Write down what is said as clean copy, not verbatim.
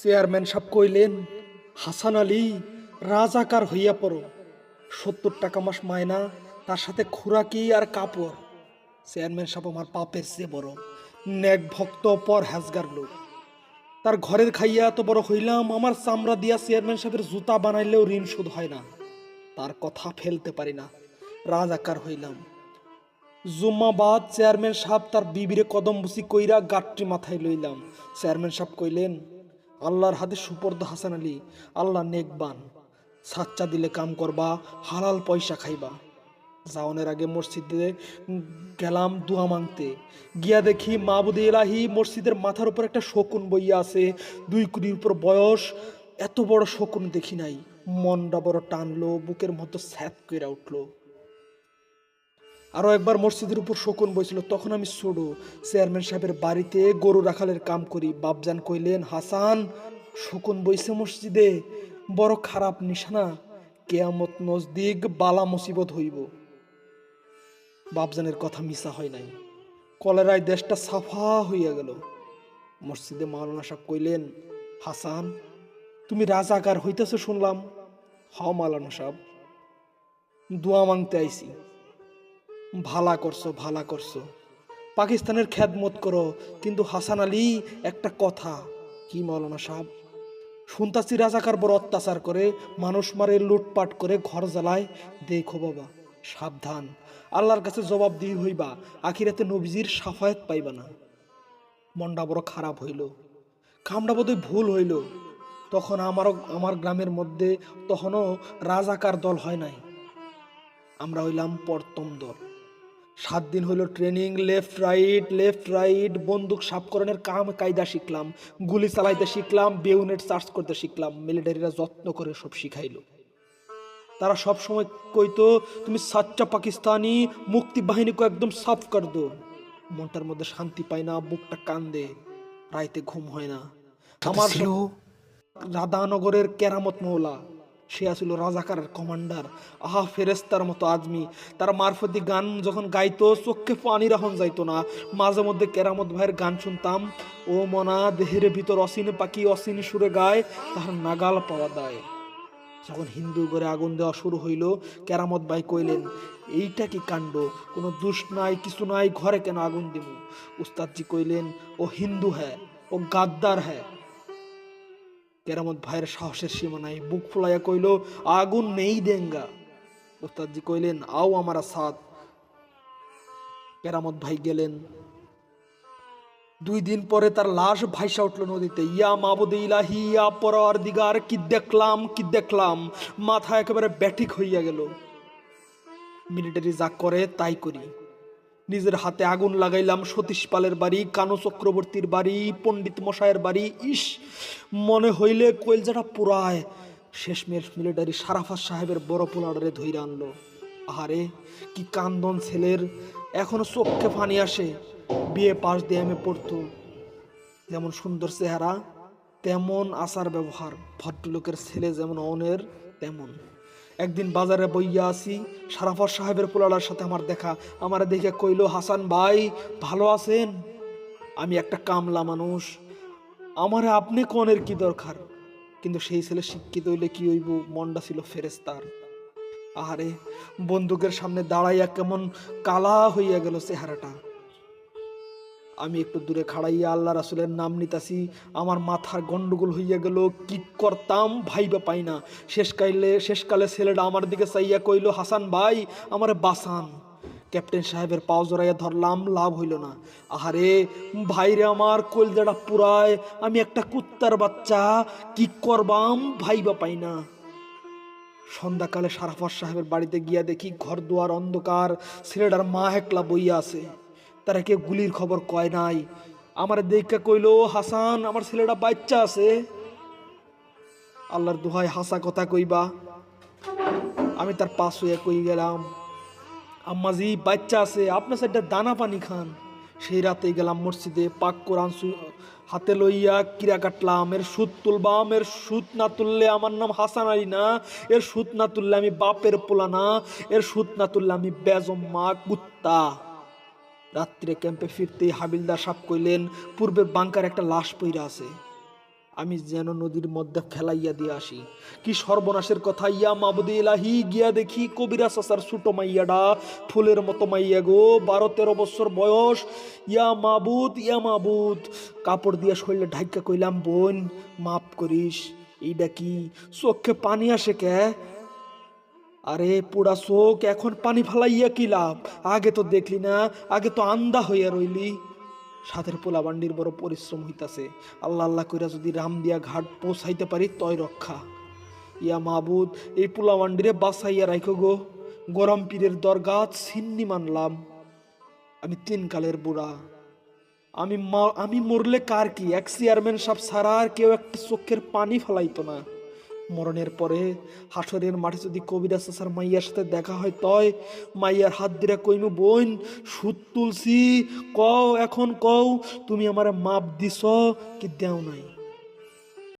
Chairman সাহেব কইলেন, হাসান আলী, রাজাকার হইয়া পড়ো। 70 টাকা মাস মায়না, তার সাথে খুরাকি আর কাপড়। চেয়ারম্যান সাহেব আমার পাপের চেয়ে বড়, নেক ভক্ত পর হ্যাজগার লোক। তার ঘরের খাইয়া এত বড় হইলাম, আমার চামড়া দিয়া চেয়ারম্যান সাহেবের জুতা বানাইলেও ঋণ শোধ হয় না। তার কথা ফেলতে পারি না, রাজাকার হইলাম। জুম্মাবাদ চেয়ারম্যান সাহেব তার বিবিরে কদম বুসি কইরা গাট্টি মাথায় লইলাম। চেয়ারম্যান সাহেব কইলেন, আল্লাহর হাতে সুপর্দ হাসান আলী, আল্লাহ নেকবান, সাচ্চা দিলে কাম করবা, হালাল পয়সা খাইবা। যাওনের আগে মসজিদে গেলাম দোয়া মাংতে। গিয়া দেখি মাবুদে এলাহি মসজিদের মাথার উপর একটা শকুন বইয়া আছে। 2 কোটির উপর বয়স, এত বড় শকুন দেখি নাই। মনটা বড় টানলো, বুকের মতো স্যাত কইরা উঠলো। আরো একবার মসজিদের উপর শকুন বইছিল, তখন আমি ছোট। চেয়ারম্যান সাহেবের বাড়িতে গরু রাখালের কাম করি। বাপজান কইলেন, হাসান, শকুন বইছে মসজিদে, বড় খারাপ নিশানা, কেয়ামত নজদিক, বালা মুসিবত হইব। বাপজানের কথা মিশা হয় নাই। কলেরায় দেশটা সাফা হইয়া গেল। মসজিদে মাওলানা সাহেব কইলেন, হাসান, তুমি রাজাকার হইতেছ শুনলাম। হ মাওলানা সাহেব, দোয়া মাংতে আইছি। ভালা করছো, ভালা করছো, পাকিস্তানের খেদমত করো, কিন্তু হাসান আলী, একটা কথা। কি মাওলানা সাহেব? শুনতাছি রাজাকার বড় অত্যাচার করে, মানুষ মারে, লুটপাট করে, ঘর জ্বালায়। দেখো বাবা, সাবধান, আল্লাহর কাছে জবাব দিয়ে হইবা, আখিরাতে নবীজির সাফায়াত পাইবা না। মনটা বড় খারাপ হইল, কামটা বোধহয় ভুল হইল। তখন আমার গ্রামের মধ্যে তখনও রাজাকার দল হয় নাই, আমরা হইলাম প্রথম দল। 7 দিন হইল ট্রেনিং, লেফট রাইট, বন্দুক সাপকরণের কাম কায়দা শিখলাম, গুলি চালাইতে শিখলাম, বেউনেট চার্জ করতে শিখলাম। মিলিটারিরা যত্ন করে সব শিখাইলো। তারা সব সময় কইতো, তুমি সাচ্চা পাকিস্তানি, মুক্তি বাহিনী কো একদম সাফ কর দো। মনটার মধ্যে শান্তি পায় না, বুকটা কান্দে, রাইতে ঘুম হয় না। আমার ছিল রাধানগরের কেরামত মৌলা, সে আসল রাজাকারের কমান্ডার। আহা, ফেরেস্তার মতো আদমি। তার মারফতি গান যখন গাইতো, চোখে পানি রাখন যাইতো না। মাঝে মধ্যে কেরামত ভাইয়ের গান শুনতাম, ও মনা দেহের ভিতর অসীন পাখি অসীন সুরে গায়, তাহার নাগাল পাওয়া দায়। যখন হিন্দু ঘরে আগুন দেওয়া শুরু হইল, কেরামত ভাই কইলেন, এইটা কি কাণ্ড, কোনো দোষ নাই, কিছু নাই, ঘরে কেন আগুন দিব? উস্তাদজি কইলেন, ও হিন্দু হ্যাঁ, ও গাদ্দার হ্যাঁ। কেরামত ভাইয়ের সাহসের সীমা নাই, বুক ফুলাইয়া কইল, আগুন নেই দেঙ্গা। উস্তাদজি কইলেন, আও আমারা সাথ। কেরামত ভাই গেলেন। 2 দিন পরে তার লাশ ভাইসা উঠল নদীতে। ইয়া মাবুদে ইলাহি, ইয়া পরওয়ারদিগার, কি দেখলাম, কি দেখলাম! মাথা একেবারে ব্যাঠিক হইয়া গেল। মিলিটারি যা করে তাই করি। নিজের হাতে আগুন লাগাইলাম সতীশ পালের বাড়ি, কানু চক্রবর্তীর বাড়ি, পণ্ডিত মশাইয়ের বাড়ি। ইস, মনে হইলে কইলজাটা পুরায়। শেষমেশ মিলিটারি সারাফাত সাহেবের বড় পোলাডারে ধইরা আনলো। আহারে, কি কান্দন ছেলের, এখনো চোখে পানি আসে। বিয়ে পাশ দিয়ে এমএ পড়তো। যেমন সুন্দর চেহারা, তেমন আচার ব্যবহার। ভদ্রলোকের ছেলে যেমন অনের তেমন। একদিন বাজারে বইয়া আছি, সারাফত সাহেবের পোলালার সাথে আমার দেখা। আমার দেখে কইল, হাসান ভাই, ভালো আছেন? আমি একটা কামলা মানুষ, আমারে আপনি কনের কি দরকার? কিন্তু সেই ছেলে শিক্ষিত হইলে কি হইব, মনটা ছিল ফেরেস্তার। আহারে, বন্দুকের সামনে দাঁড়াইয়া কেমন কালা হইয়া গেল চেহারাটা। আমি একটু দূরে খাড়াইয়া আল্লাহ রাসূলের নাম নিতাছি, আমার মাথার গন্ডগোল হইয়া গেল। কি করতাম ভাইবা পাই না। শেষকালে ছেলেটা আমার দিকে চাইয়া কইল, হাসান ভাই, আমারে বাঁচান। ক্যাপ্টেন সাহেবের পাও জড়াইয়া ধরলাম, লাভ হইল না। আহারে ভাইরে, আমার কলজাটা পুরায়, আমি একটা কুত্তার বাচ্চা, কি করবাম ভাইবা পাই না। সন্ধ্যাকালে সারাফত সাহেবের বাড়িতে গিয়া দেখি ঘর দুয়ার অন্ধকার, ছেলেটার মা একলা বইয়া আছে। তারা কেউ গুলির খবর কয় নাই। আমার দেখা কইল, হাসান, আমার ছেলেটা বাচ্চা আছে। আল্লাহর দোহাই, হাসা কথা কইবা। আমি তার পাশ হইয়া কই গেলাম, আম্মাজি, বাচ্চা আছে, আপনার সাইডটা দানা পানি খান। সেই রাতে গেলাম মসজিদে, পাক কোরআন হাতে লইয়া কিরা কাটলাম। এর সুদ তুলবাম, এর সুদ না তুললে আমার নাম হাসান আলী না, এর সুদ না তুললে আমি বাপের পোলা না, এর সুদ না তুললে আমি বেজম্মা কুত্তা। রাত্রে ক্যাম্পে ফিরতেই হাবিলদার সাহেব কইলেন, পূর্বের বাংকার একটা লাশ পইরা আছে। আমি যেন নদীর মধ্যে ফেলাইয়া দিয়ে আসি। কি সর্বনাশের কথা! ইয়া মাবুদে ইলাহি, গিয়া দেখি কবিরা চাচার ছোট মাইয়াডা, ফুলের মতো মাইয়া গো, 12-13 বছর বয়স। ইয়া মাবুদ, ইয়া মাবুদ, কাপড় দিয়া শরীরে ঢাইকা কইলাম, বোন মাফ করিস। এইটা কি চোখে পানি আসে কে? আরে পোড়া চোখ, এখন পানি ফালাইয়া কি লাভ? আগে তো দেখলি না, আগে তো আন্দা হইয়া রইলি। সাথের পোলা বান্ডির বড় পরিশ্রম হইতাছে, আল্লাহ আল্লাহ কইরা যদি রামদিয়া ঘাট পৌঁছাইতে পারি তয় রক্ষা। ইয়া মাহবুদ, এই পোলা বান্ডিরে বাঁচাইয়া রাখো গো। গরম পীরের দরগাত ছিন্নি মানলাম। আমি 3 কালের বুড়া, আমি মরলে কার কি? এক চেয়ারম্যান সাহেব ছাড়া আর কেউ একটা চোখের পানি ফেলাইতো না। মরণের পরে হাসরের মাঠে যদি কবিরা চাচার মাইয়ার সাথে দেখা হয়, তয় মাইয়ার হাত দিরা কইমু, বোন সুদ তুলছি, কও এখন কও তুমি আমারে মাপ দিছ কি দেও নাই?